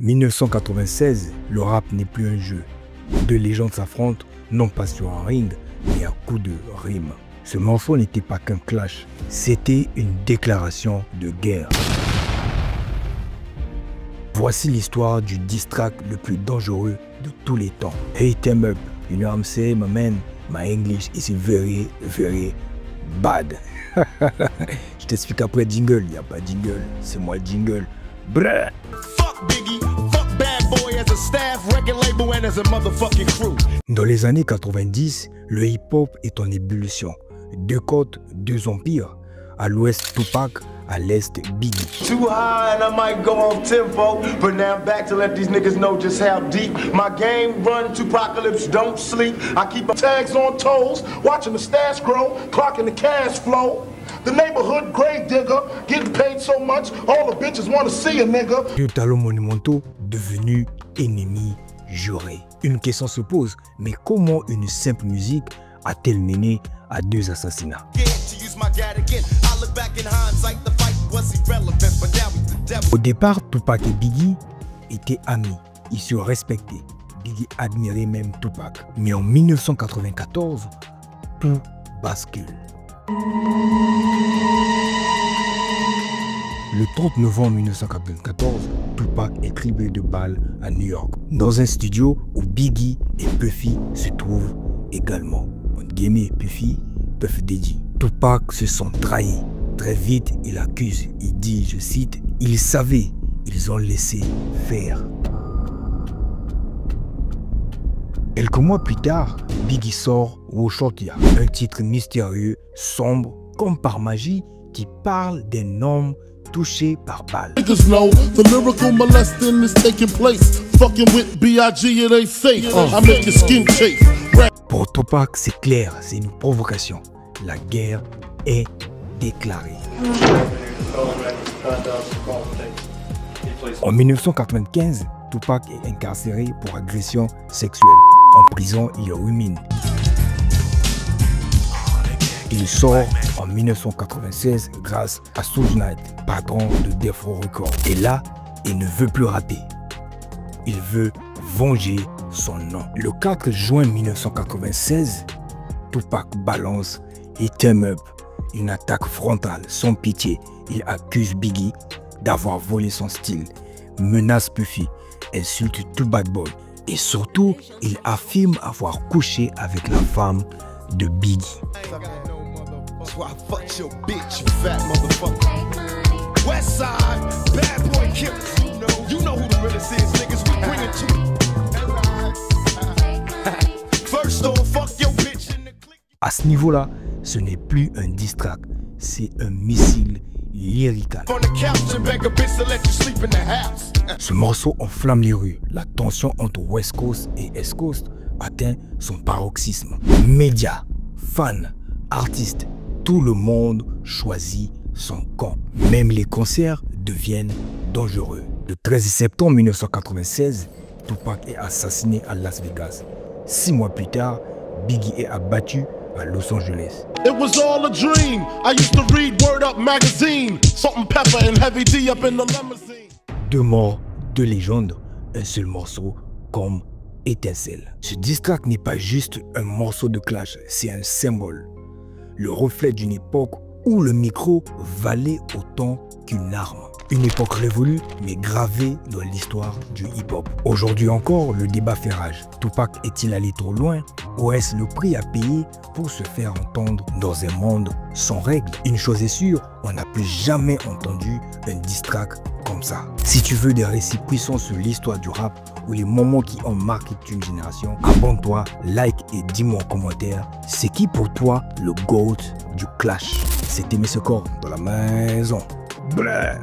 1996, le rap n'est plus un jeu. Deux légendes s'affrontent, non pas sur un ring, mais à coups de rime. Ce morceau n'était pas qu'un clash, c'était une déclaration de guerre. Voici l'histoire du diss track le plus dangereux de tous les temps. Hey Thumb Up, you know what I'm saying, my man? My English is very, very bad. Je t'explique après jingle, il n'y a pas jingle, c'est moi le jingle. Brrr. Fuck Biggie, fuck Bad Boy as a staff, record label and as a motherfucking crew. Dans les années 90, le hip-hop est en ébullition. Deux côtes, deux empires. À l'ouest Tupac, à l'est Biggie. Too high and I might go on tempo, but now I'm back to let these niggas know just how deep my game run to apocalypse, don't sleep. I keep my tags on toes, watching the stash grow, clocking the cash flow. The neighborhood grave digger, getting paid so much, all the bitches want to see a nigga. Deux talents monumentaux devenus ennemis jurés. Une question se pose, mais comment une simple musique a-t-elle mené à deux assassinats? Au départ, Tupac et Biggie étaient amis, ils se respectaient. Biggie admirait même Tupac. Mais en 1994, tout bascule. Le 30 novembre 1994, Tupac est criblé de balles à New York, dans un studio où Biggie et Puffy se trouvent également. Entre guillemets, Puffy, Puff Daddy. Tupac se sent trahi. Très vite, il accuse. Il dit, je cite, « Ils savaient, ils ont laissé faire ». Quelques mois plus tard, Biggie sort Washotia, un titre mystérieux, sombre, comme par magie, qui parle d'un homme touché par balle. Pour Tupac, c'est clair, c'est une provocation. La guerre est déclarée. En 1995, Tupac est incarcéré pour agression sexuelle. En prison, il rumine. Il sort en 1996 grâce à Suge Knight, patron de Death Row Records. Et là, il ne veut plus rapper. Il veut venger son nom. Le 4 juin 1996, Tupac balance et Thumb Up, une attaque frontale, sans pitié. Il accuse Biggie d'avoir volé son style, menace Puffy, insulte tout Bad Boy. Et surtout, il affirme avoir couché avec la femme de Biggie. À ce niveau-là, ce n'est plus un diss track, c'est un missile lyrical. Ce morceau enflamme les rues. La tension entre West Coast et East Coast atteint son paroxysme. Médias, fans, artistes, tout le monde choisit son camp. Même les concerts deviennent dangereux. Le 13 septembre 1996, Tupac est assassiné à Las Vegas. 6 mois plus tard, Biggie est abattu à Los Angeles. It was all a dream. I used to read Word Up magazine. Salt-n-Pepa and Heavy D up in the limousine. Deux morts, deux légendes, un seul morceau comme étincelle. Ce diss track n'est pas juste un morceau de clash, c'est un symbole. Le reflet d'une époque où le micro valait autant qu'une arme. Une époque révolue, mais gravée dans l'histoire du hip-hop. Aujourd'hui encore, le débat fait rage. Tupac est-il allé trop loin? Ou est-ce le prix à payer pour se faire entendre dans un monde sans règles? Une chose est sûre, on n'a plus jamais entendu un diss track comme ça. Si tu veux des récits puissants sur l'histoire du rap ou les moments qui ont marqué une génération, abonne-toi, like et dis-moi en commentaire, c'est qui pour toi le GOAT du clash? C'était Mr. Corps dans la maison. Bleh.